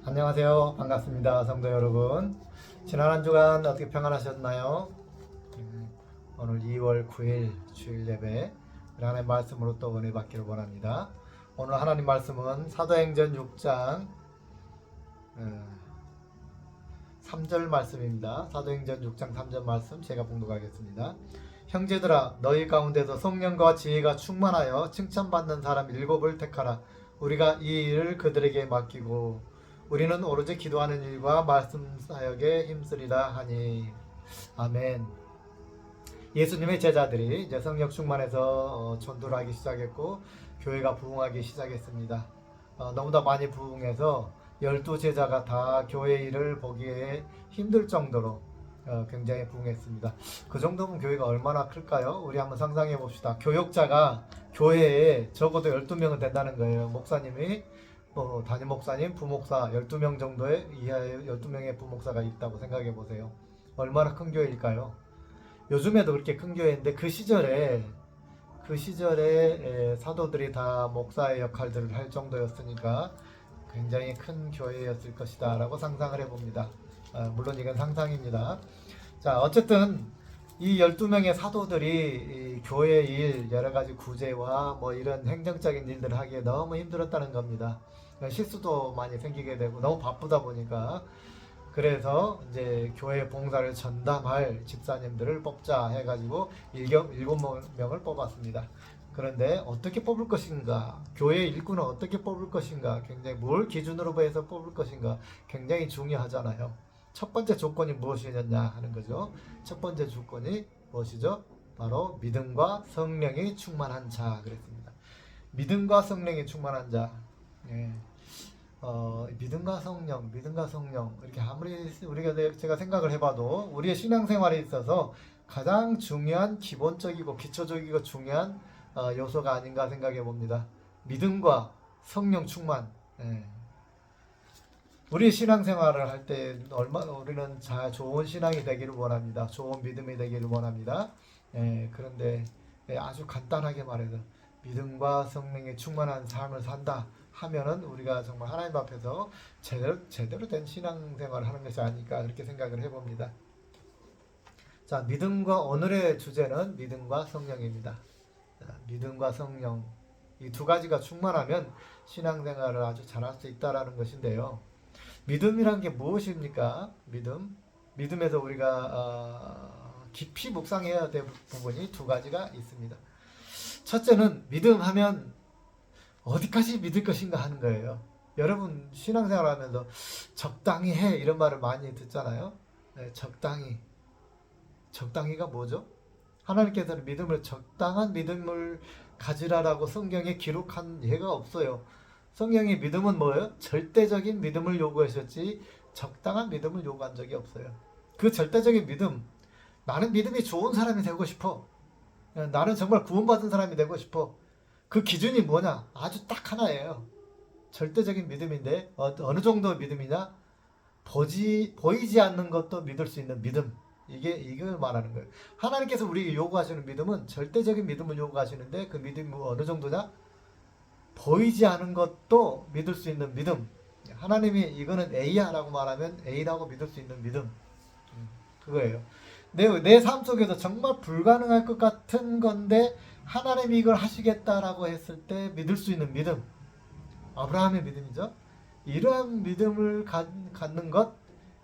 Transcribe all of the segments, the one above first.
안녕하세요. 반갑습니다. 성도 여러분. 지난 한 주간 어떻게 평안하셨나요? 오늘 2월 9일 주일 예배 하나님의 말씀으로 또 은혜 받기를 원합니다. 오늘 하나님 말씀은 사도행전 6장 3절 말씀입니다. 사도행전 6장 3절 말씀 제가 봉독하겠습니다. 형제들아 너희 가운데서 성령과 지혜가 충만하여 칭찬받는 사람 7을 택하라. 우리가 이 일을 그들에게 맡기고 우리는 오로지 기도하는 일과 말씀 사역에 힘쓰리라 하니. 아멘. 예수님의 제자들이 이제 성령 충만해서 전도를 하기 시작했고 교회가 부흥하기 시작했습니다. 너무나 많이 부흥해서 12제자가 다 교회 일을 보기에 힘들 정도로 굉장히 부흥했습니다. 그 정도면 교회가 얼마나 클까요? 우리 한번 상상해 봅시다. 교역자가 교회에 적어도 12명은 된다는 거예요. 목사님이 담임 목사님, 부목사 12명 정도의 이하의 12명의 부목사가 있다고 생각해 보세요. 얼마나 큰 교회일까요? 요즘에도 그렇게 큰 교회인데 그 시절에 사도들이 다 목사의 역할들을 할 정도였으니까 굉장히 큰 교회였을 것이다 라고 상상을 해봅니다. 물론 이건 상상입니다. 자, 어쨌든 이 12명의 사도들이 이 교회 일, 여러가지 구제와 이런 행정적인 일들을 하기에 너무 힘들었다는 겁니다. 실수도 많이 생기게 되고 너무 바쁘다 보니까 그래서 이제 교회 봉사를 전담할 집사님들을 뽑자 해가지고 7명을 뽑았습니다. 그런데 어떻게 뽑을 것인가, 교회 일꾼은 어떻게 뽑을 것인가, 굉장히 뭘 기준으로 해서 뽑을 것인가 굉장히 중요하잖아요. 첫 번째 조건이 무엇이었냐 하는 거죠. 첫 번째 조건이 무엇이죠? 바로 믿음과 성령이 충만한 자 그랬습니다. 믿음과 성령이 충만한 자. 믿음과 성령 이렇게 아무리 제가 생각을 해봐도 우리의 신앙생활에 있어서 가장 중요한 기본적이고 기초적이고 중요한 요소가 아닌가 생각해 봅니다. 믿음과 성령 충만. 우리 신앙생활을 할 때 우리는 좋은 신앙이 되기를 원합니다. 좋은 믿음이 되기를 원합니다. 그런데 아주 간단하게 말해서 믿음과 성령이 충만한 삶을 산다 하면은 우리가 정말 하나님 앞에서 제대로 된 신앙생활을 하는 것이 아닐까 그렇게 생각을 해봅니다. 자, 믿음과 오늘의 주제는 믿음과 성령입니다. 자, 믿음과 성령 이 두 가지가 충만하면 신앙생활을 아주 잘할 수 있다라는 것인데요. 믿음이란 게 무엇입니까? 믿음에서 우리가 깊이 묵상해야 될 부분이 두 가지가 있습니다. 첫째는 믿음하면 어디까지 믿을 것인가 하는 거예요. 여러분 신앙생활 하면서 적당히 해 이런 말을 많이 듣잖아요. 적당히가 뭐죠? 하나님께서는 적당한 믿음을 가지라라고 성경에 기록한 예가 없어요. 성경의 믿음은 뭐예요? 절대적인 믿음을 요구하셨지 적당한 믿음을 요구한 적이 없어요. 그 절대적인 믿음, 나는 믿음이 좋은 사람이 되고 싶어. 나는 정말 구원받은 사람이 되고 싶어. 그 기준이 뭐냐? 아주 딱 하나예요. 절대적인 믿음인데 어느 정도 믿음이냐? 보이지 않는 것도 믿을 수 있는 믿음. 이걸 말하는 거예요. 하나님께서 우리에게 요구하시는 믿음은 절대적인 믿음을 요구하시는데 그 믿음이 어느 정도냐? 보이지 않은 것도 믿을 수 있는 믿음. 하나님이 이거는 A야 라고 말하면 A라고 믿을 수 있는 믿음. 그거예요. 내 삶 속에서 정말 불가능할 것 같은 건데 하나님이 이걸 하시겠다라고 했을 때 믿을 수 있는 믿음. 아브라함의 믿음이죠. 이러한 믿음을 갖는 것,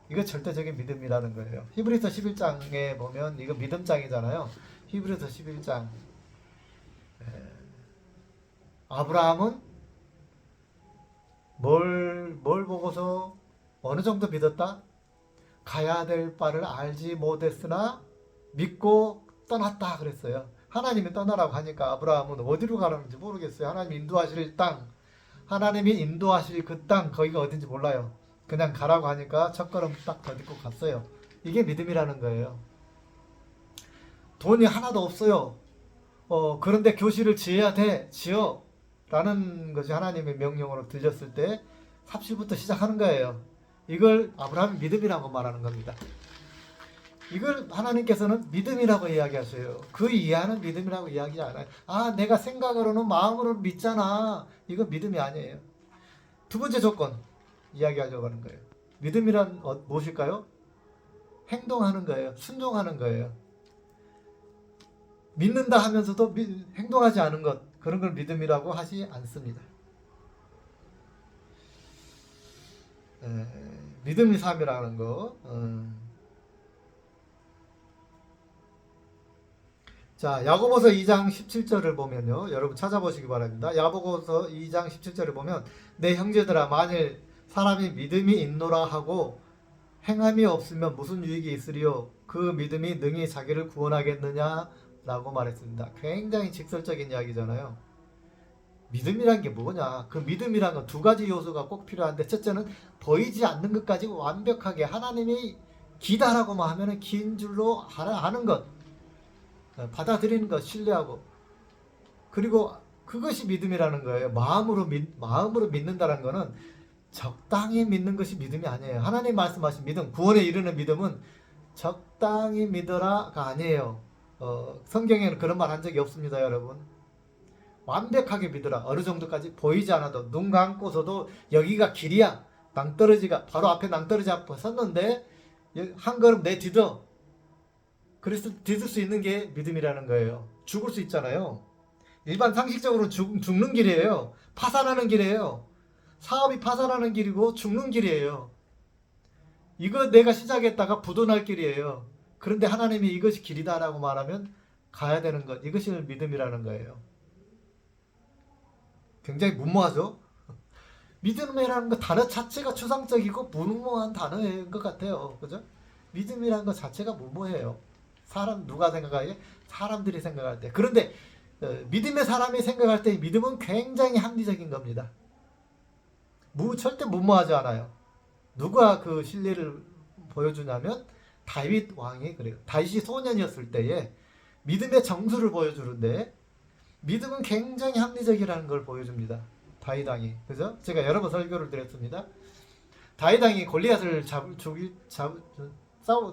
이거 절대적인 믿음이라는 거예요. 히브리서 11장에 보면 이거 믿음장이잖아요. 히브리서 11장. 아브라함은 뭘 보고서 어느 정도 믿었다? 가야 될 바를 알지 못했으나 믿고 떠났다 그랬어요. 하나님이 떠나라고 하니까 아브라함은 어디로 가라는지 모르겠어요. 하나님이 인도하실 땅, 하나님이 인도하실 그 땅, 거기가 어딘지 몰라요. 그냥 가라고 하니까 첫걸음 딱 더딛고 갔어요. 이게 믿음이라는 거예요. 돈이 하나도 없어요. 그런데 교실을 지어야 돼. 지어. 라는 것이 하나님의 명령으로 들렸을 때 삽시부터 시작하는 거예요. 이걸 아브라함의 믿음이라고 말하는 겁니다. 이걸 하나님께서는 믿음이라고 이야기하세요. 그 이하는 믿음이라고 이야기 안 해요. 내가 생각으로는 마음으로 믿잖아. 이건 믿음이 아니에요. 두 번째 조건. 이야기하려고 하는 거예요. 믿음이란 무엇일까요? 행동하는 거예요. 순종하는 거예요. 믿는다 하면서도 행동하지 않은 것, 그런 걸 믿음이라고 하지 않습니다. 믿음의 삶이라는 거. 자, 야고보서 2장 17절을 보면요. 여러분 찾아보시기 바랍니다. 야고보서 2장 17절을 보면 내 형제들아 만일 사람이 믿음이 있노라 하고 행함이 없으면 무슨 유익이 있으리요? 그 믿음이 능히 자기를 구원하겠느냐? 라고 말했습니다. 굉장히 직설적인 이야기잖아요. 믿음이란 게 뭐냐? 그 믿음이란 건 두 가지 요소가 꼭 필요한데, 첫째는 보이지 않는 것까지 완벽하게 하나님이 기다라고만 하면 긴 줄로 아는 것, 받아들이는 것, 신뢰하고, 그리고 그것이 믿음이라는 거예요. 마음으로 믿는다는 거는 적당히 믿는 것이 믿음이 아니에요. 하나님 말씀하신 믿음, 구원에 이르는 믿음은 적당히 믿어라가 아니에요. 성경에는 그런 말 한 적이 없습니다, 여러분. 완벽하게 믿어라. 어느 정도까지 보이지 않아도 눈 감고서도 여기가 길이야. 낭떠러지가 바로 앞에 낭떠러지 앞에 섰는데 한 걸음 내 뒤져. 그래서 뒤질 수 있는 게 믿음이라는 거예요. 죽을 수 있잖아요. 일반 상식적으로 죽는 길이에요. 파산하는 길이에요. 사업이 파산하는 길이고 죽는 길이에요. 이거 내가 시작했다가 부도날 길이에요. 그런데 하나님이 이것이 길이다라고 말하면 가야 되는 것, 이것이 믿음이라는 거예요. 굉장히 무모하죠? 믿음이라는 거 단어 자체가 추상적이고 무모한 단어인 것 같아요. 그죠? 믿음이라는 것 자체가 무모해요. 누가 생각하기에? 사람들이 생각할 때. 그런데 믿음의 사람이 생각할 때 믿음은 굉장히 합리적인 겁니다. 절대 무모하지 않아요. 누가 그 신뢰를 보여주냐면 다윗 왕이 그래요. 다윗이 소년이었을 때에 믿음의 정수를 보여주는데 믿음은 굉장히 합리적이라는 걸 보여줍니다. 다윗 왕이. 그죠? 제가 여러 번 설교를 드렸습니다. 다윗 왕이 골리앗을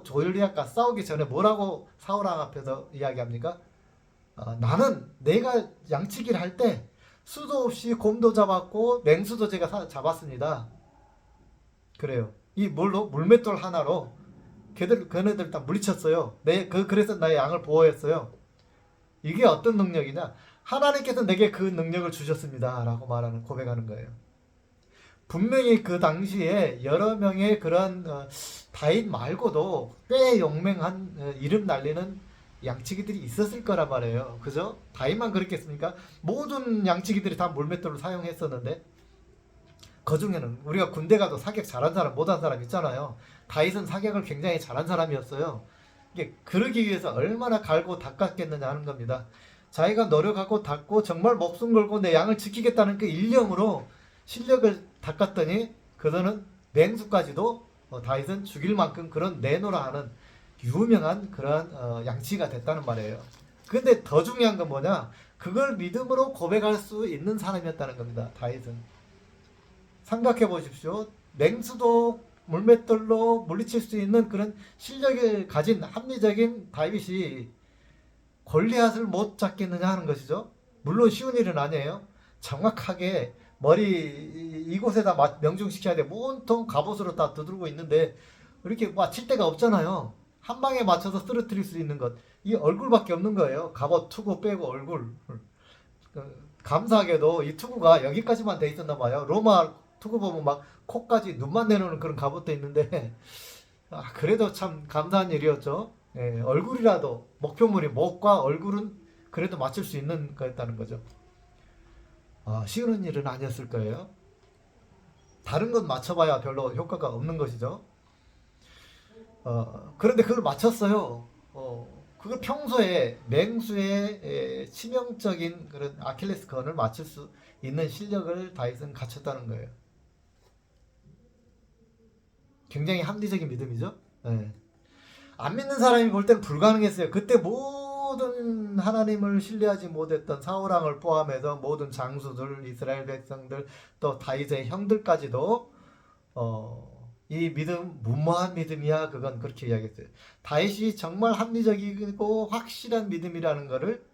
골리앗과 싸우기 전에 뭐라고 사울 왕 앞에서 이야기합니까? 나는 내가 양치기를 할 때 수도 없이 곰도 잡았고 맹수도 제가 잡았습니다. 그래요. 이 물맷돌 하나로 걔네들 다 물리쳤어요. 그래서 나의 양을 보호했어요. 이게 어떤 능력이냐? 하나님께서 내게 그 능력을 주셨습니다. 라고 고백하는 거예요. 분명히 그 당시에 여러 명의 그런 다윗 말고도 꽤 용맹한 이름 날리는 양치기들이 있었을 거란 말이에요. 그죠? 다윗만 그렇겠습니까? 모든 양치기들이 다 물맷돌을 사용했었는데 그 중에는 우리가 군대 가도 사격 잘한 사람 못한 사람 있잖아요. 다윗은 사격을 굉장히 잘한 사람이었어요. 이게 그러기 위해서 얼마나 갈고 닦았겠느냐 하는 겁니다. 자기가 노력하고 닦고 정말 목숨 걸고 내 양을 지키겠다는 그 일념으로 실력을 닦았더니 그들은 맹수까지도 다윗은 죽일 만큼 그런 내노라 하는 유명한 그런 양치가 됐다는 말이에요. 근데 더 중요한 건 뭐냐? 그걸 믿음으로 고백할 수 있는 사람이었다는 겁니다. 다윗은. 생각해 보십시오. 맹수도 물맷돌로 물리칠 수 있는 그런 실력을 가진 합리적인 다윗이 골리앗을 못 잡겠느냐 하는 것이죠. 물론 쉬운 일은 아니에요. 정확하게 머리 이곳에다 명중시켜야 돼. 온통 갑옷으로 다 두들고 있는데 이렇게 맞힐 데가 없잖아요. 한 방에 맞춰서 쓰러뜨릴 수 있는 것. 이 얼굴밖에 없는 거예요. 갑옷 투구 빼고 얼굴. 감사하게도 이 투구가 여기까지만 돼 있었나 봐요. 로마 투구 보면 막 코까지 눈만 내놓는 그런 갑옷도 있는데 그래도 참 감사한 일이었죠. 예, 얼굴이라도 목표물이 목과 얼굴은 그래도 맞출 수 있는 거였다는 거죠. 쉬운 일은 아니었을 거예요. 다른 건 맞춰봐야 별로 효과가 없는 것이죠. 그런데 그걸 맞췄어요. 그걸 평소에 맹수의 치명적인 그런 아킬레스건을 맞출 수 있는 실력을 다윗은 갖췄다는 거예요. 굉장히 합리적인 믿음이죠. 네. 안 믿는 사람이 볼 때는 불가능했어요. 그때 모든 하나님을 신뢰하지 못했던 사울 왕을 포함해서 모든 장수들, 이스라엘 백성들, 또 다윗의 형들까지도 이 믿음 무모한 믿음이야. 그건 그렇게 이야기했어요. 다윗이 정말 합리적이고 확실한 믿음이라는 것을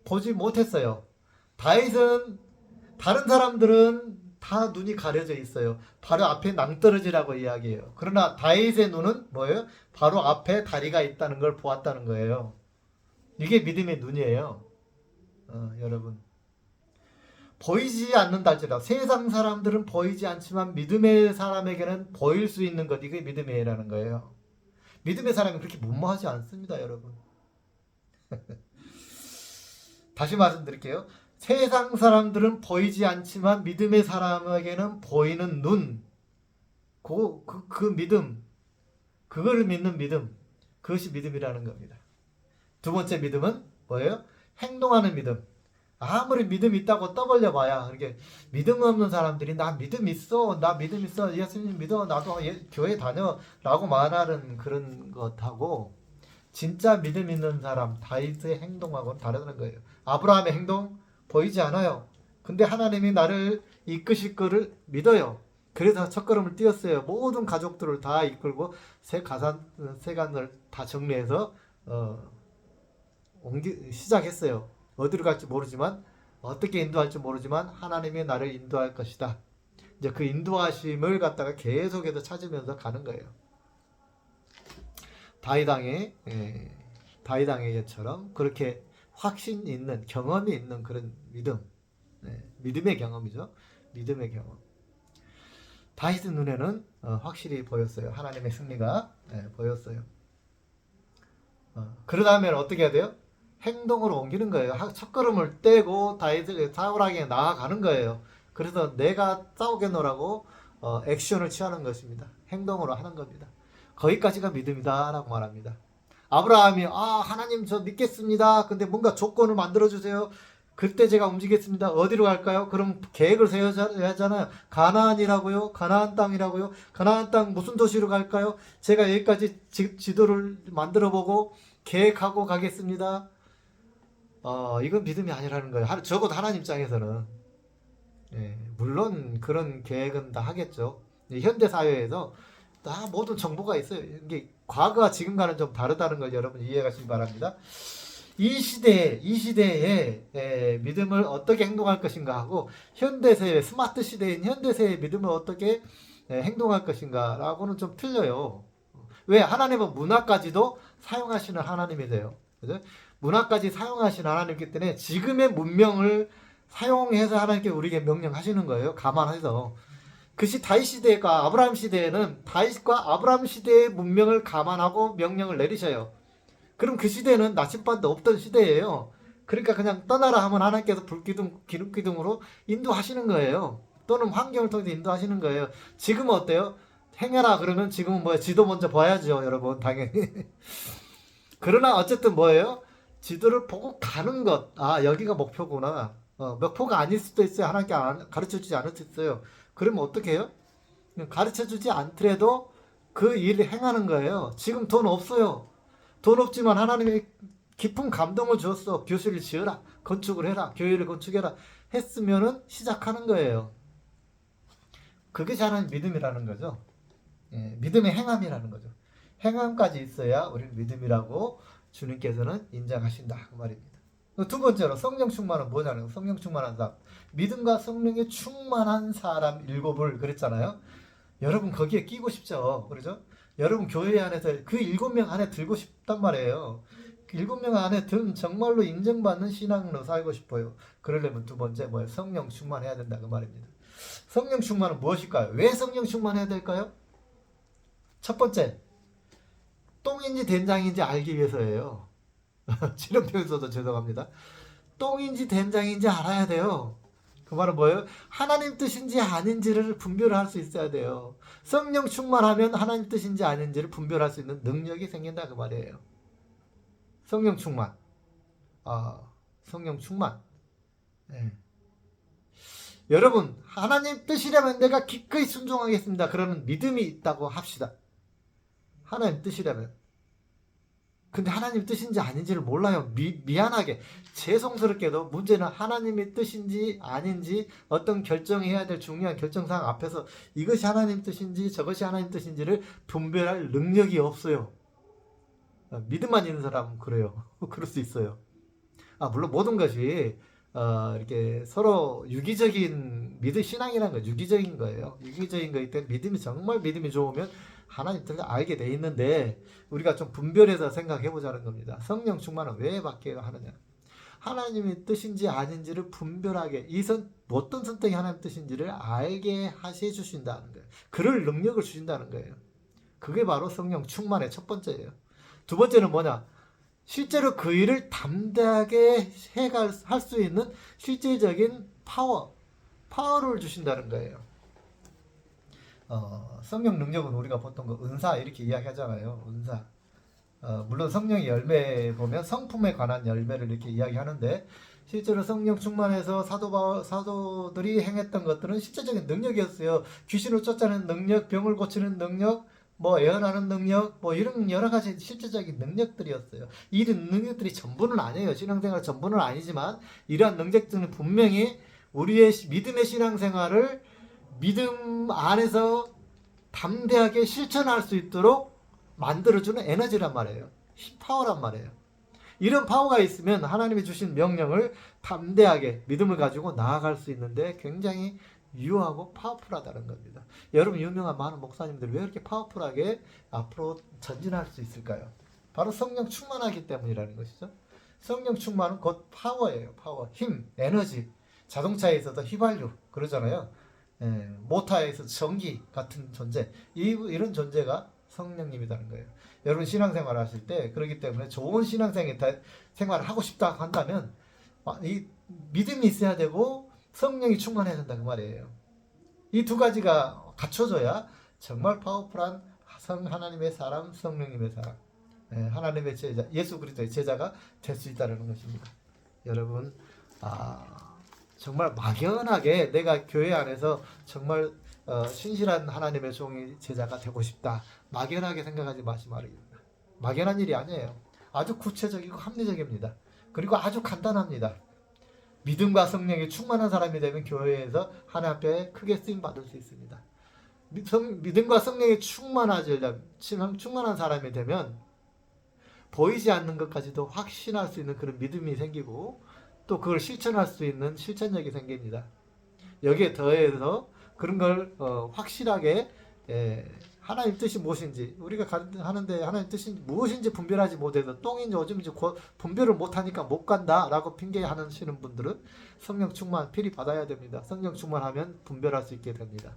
보지 못했어요. 다윗은 다른 사람들은 다 눈이 가려져 있어요. 바로 앞에 낭떠러지라고 이야기해요. 그러나 다윗의 눈은 뭐예요? 바로 앞에 다리가 있다는 걸 보았다는 거예요. 이게 믿음의 눈이에요. 여러분. 보이지 않는다 할지라도 세상 사람들은 보이지 않지만 믿음의 사람에게는 보일 수 있는 것, 이게 믿음이라는 거예요. 믿음의 사람이 그렇게 무모하지 않습니다, 여러분. 다시 말씀드릴게요. 세상 사람들은 보이지 않지만 믿음의 사람에게는 보이는 눈, 그 믿음, 그거를 믿는 믿음, 그것이 믿음이라는 겁니다. 두 번째 믿음은 뭐예요? 행동하는 믿음. 아무리 믿음 있다고 떠벌려 봐야 이렇게 믿음 없는 사람들이 나 믿음 있어, 나 믿음 있어, 예수님 믿어, 나도 교회 다녀 라고 말하는 그런 것하고 진짜 믿음 있는 사람 다윗의 행동하고는 다르다는 거예요. 아브라함의 행동 보이지 않아요. 근데 하나님이 나를 이끄실 거를 믿어요. 그래서 첫걸음을 띄었어요. 모든 가족들을 다 이끌고 세간을 다 정리해서 시작했어요. 어디로 갈지 모르지만 어떻게 인도할지 모르지만 하나님이 나를 인도할 것이다. 이제 그 인도하심을 갖다가 계속해서 찾으면서 가는 거예요. 다윗왕의 예처럼 그렇게 확신 있는 경험이 있는 그런 믿음, 믿음의 경험이죠. 믿음의 경험. 다윗의 눈에는 확실히 보였어요. 하나님의 승리가 보였어요. 그러다면 어떻게 해야 돼요? 행동으로 옮기는 거예요. 첫걸음을 떼고 다윗을 사울에게 나아가는 거예요. 그래서 내가 싸우겠노라고 액션을 취하는 것입니다. 행동으로 하는 겁니다. 거기까지가 믿음이다 라고 말합니다. 아브라함이 하나님 저 믿겠습니다. 근데 뭔가 조건을 만들어주세요. 그때 제가 움직이겠습니다. 어디로 갈까요? 그럼 계획을 세워야 하잖아요. 가나안이라고요? 가나안 땅이라고요? 가나안 땅 무슨 도시로 갈까요? 제가 여기까지 지도를 만들어보고 계획하고 가겠습니다. 이건 믿음이 아니라는 거예요. 적어도 하나님 입장에서는. 물론 그런 계획은 다 하겠죠. 현대 사회에서 다 모든 정보가 있어요. 이게 과거와 지금과는 좀 다르다는 걸 여러분 이해하시기 바랍니다. 이 시대에 믿음을 어떻게 행동할 것인가 하고 현대 세계 스마트 시대인 현대 세계의 믿음을 어떻게 행동할 것인가 라고는 좀 틀려요. 왜? 하나님은 문화까지도 사용하시는 하나님이세요. 그죠? 문화까지 사용하시는 하나님이기 때문에 지금의 문명을 사용해서 하나님께 우리에게 명령하시는 거예요. 감안해서. 그시 다윗 시대과 아브라함 시대에는 다윗과 아브라함 시대의 문명을 감안하고 명령을 내리셔요. 그럼 그 시대는 나침반도 없던 시대예요. 그러니까 그냥 떠나라 하면 하나님께서 기름기둥으로 인도하시는 거예요. 또는 환경을 통해서 인도하시는 거예요. 지금은 어때요? 행해라 그러면 지금은 뭐예요? 지도 먼저 봐야죠, 여러분. 당연히. 그러나 어쨌든 뭐예요? 지도를 보고 가는 것. 여기가 목표구나. 목표가 아닐 수도 있어요. 하나님께 가르쳐주지 않을 수 있어요. 그러면 어떻게 해요? 가르쳐주지 않더라도 그 일을 행하는 거예요. 지금 돈 없어요. 돈 없지만 하나님이 깊은 감동을 주었어. 교실을 지어라. 건축을 해라. 교회를 건축해라. 했으면은 시작하는 거예요. 그게 하나님 믿음이라는 거죠. 믿음의 행함이라는 거죠. 행함까지 있어야 우리는 믿음이라고 주님께서는 인정하신다 그 말입니다. 두 번째로 성령 충만은 뭐냐면 성령 충만한 사람, 믿음과 성령에 충만한 사람 7을 그랬잖아요. 여러분 거기에 끼고 싶죠, 그렇죠? 여러분 교회 안에서 그 7명 안에 들고 싶단 말이에요. 그 7명 안에 든 정말로 인정받는 신앙으로 살고 싶어요. 그러려면 두 번째 뭐예요? 성령 충만해야 된다 그 말입니다. 성령 충만은 무엇일까요? 왜 성령 충만해야 될까요? 첫 번째, 똥인지 된장인지 알기 위해서예요. 치료표에서도 죄송합니다. 똥인지 된장인지 알아야 돼요. 그 말은 뭐예요? 하나님 뜻인지 아닌지를 분별할 수 있어야 돼요. 성령 충만하면 하나님 뜻인지 아닌지를 분별할 수 있는 능력이 생긴다 그 말이에요. 성령 충만. 성령 충만. 여러분 하나님 뜻이라면 내가 기꺼이 순종하겠습니다. 그러면 믿음이 있다고 합시다. 하나님 뜻이라면. 근데 하나님 뜻인지 아닌지를 몰라요. 미안하게 죄송스럽게도 문제는 하나님의 뜻인지 아닌지 어떤 결정해야 될 중요한 결정사항 앞에서 이것이 하나님 뜻인지 저것이 하나님 뜻인지를 분별할 능력이 없어요. 믿음만 있는 사람은 그래요. 그럴 수 있어요. 물론 모든 것이 이렇게 서로 유기적인 신앙이라는 건 유기적인 거예요. 유기적인 거기 때문에 정말 믿음이 좋으면 하나님 뜻을 알게 돼 있는데 우리가 좀 분별해서 생각해 보자는 겁니다. 성령 충만은 왜 받게 하느냐? 하나님의 뜻인지 아닌지를 분별하게 어떤 선택이 하나님 뜻인지를 알게 하시 주신다는 거예요. 그럴 능력을 주신다는 거예요. 그게 바로 성령 충만의 첫 번째예요. 두 번째는 뭐냐? 실제로 그 일을 담대하게 할 수 있는 실제적인 파워를 주신다는 거예요. 성령 능력은 우리가 보통 은사 이렇게 이야기하잖아요. 은사. 물론 성령의 열매 보면 성품에 관한 열매를 이렇게 이야기하는데 실제로 성령 충만해서 사도들이 행했던 것들은 실제적인 능력이었어요. 귀신을 쫓아내는 능력, 병을 고치는 능력, 예언하는 능력, 이런 여러 가지 실제적인 능력들이었어요. 이런 능력들이 전부는 아니에요. 신앙생활 전부는 아니지만 이러한 능력들은 분명히 우리의 믿음의 신앙생활을 믿음 안에서 담대하게 실천할 수 있도록 만들어주는 에너지란 말이에요. 파워란 말이에요. 이런 파워가 있으면 하나님이 주신 명령을 담대하게 믿음을 가지고 나아갈 수 있는데 굉장히 유효하고 파워풀하다는 겁니다. 여러분 유명한 많은 목사님들 왜 이렇게 파워풀하게 앞으로 전진할 수 있을까요? 바로 성령 충만하기 때문이라는 것이죠. 성령 충만은 곧 파워예요. 파워, 힘, 에너지. 자동차에서도 휘발유 그러잖아요. 모터에서 전기 같은 존재. 이런 존재가 성령님이라는 거예요. 여러분 신앙생활 하실 때 그렇기 때문에 좋은 신앙생활을 하고 싶다 한다면 이 믿음이 있어야 되고 성령이 충만해야 된다 그 말이에요. 이 두 가지가 갖춰져야 정말 파워풀한 하나님의 사람, 성령님의 사람, 하나님의 제자, 예수 그리스도의 제자가 될 수 있다는 것입니다. 여러분 정말 막연하게 내가 교회 안에서 정말 신실한 하나님의 종이 제자가 되고 싶다. 막연하게 생각하지 마시 말입니다. 막연한 일이 아니에요. 아주 구체적이고 합리적입니다. 그리고 아주 간단합니다. 믿음과 성령이 충만한 사람이 되면 교회에서 하나님 앞에 크게 쓰임 받을 수 있습니다. 믿음과 성령이 충만한 사람이 되면 보이지 않는 것까지도 확신할 수 있는 그런 믿음이 생기고 또 그걸 실천할 수 있는 실천력이 생깁니다. 여기에 더해서 그런 걸 확실하게 하나님 뜻이 무엇인지 우리가 하는데 하나님 뜻이 무엇인지 분별하지 못해서 똥인지 오줌인지 분별을 못하니까 못 간다라고 핑계하시는 분들은 성령 충만 필히 받아야 됩니다. 성령 충만하면 분별할 수 있게 됩니다.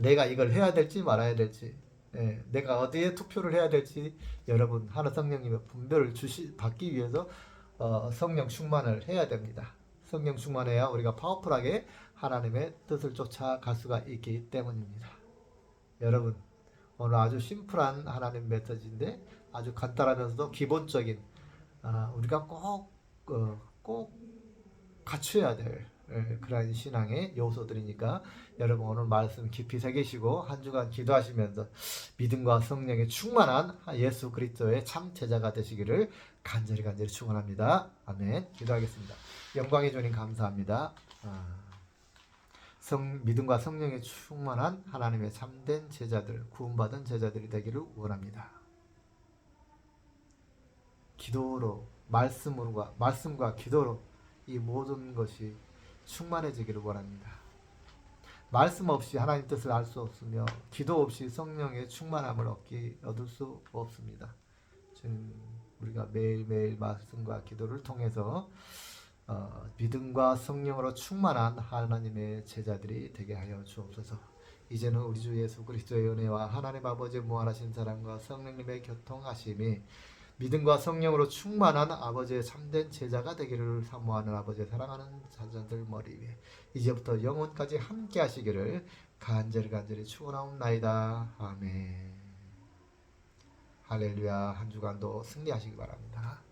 내가 이걸 해야 될지 말아야 될지 내가 어디에 투표를 해야 될지 여러분 하나 성령님의 분별을 받기 위해서 성령 충만을 해야 됩니다. 성령 충만해야 우리가 파워풀하게 하나님의 뜻을 쫓아갈 수가 있기 때문입니다. 여러분 오늘 아주 심플한 하나님 메시지인데 아주 간단하면서도 기본적인 우리가 꼭 갖춰야 될 그러한 신앙의 요소들이니까 여러분 오늘 말씀 깊이 새기시고 한 주간 기도하시면서 믿음과 성령의 충만한 예수 그리스도의 참 제자가 되시기를 간절히 축원합니다. 아멘. 기도하겠습니다. 영광의 주님 감사합니다. 믿음과 성령에 충만한 하나님의 참된 제자들, 구원받은 제자들이 되기를 원합니다. 기도로, 말씀과 기도로 이 모든 것이 충만해지기를 원합니다. 말씀 없이 하나님 뜻을 알 수 없으며 기도 없이 성령의 충만함을 얻을 수 없습니다. 주님, 우리가 매일매일 말씀과 기도를 통해서 믿음과 성령으로 충만한 하나님의 제자들이 되게 하여 주옵소서. 이제는 우리 주 예수 그리스도의 은혜와 하나님 아버지의 무한하신 사랑과 성령님의 교통하심이 믿음과 성령으로 충만한 아버지의 참된 제자가 되기를 사모하는 아버지의 사랑하는 자녀들 머리 위에 이제부터 영원까지 함께 하시기를 간절히 축원하옵나이다. 아멘. 할렐루야. 한 주간도 승리하시기 바랍니다.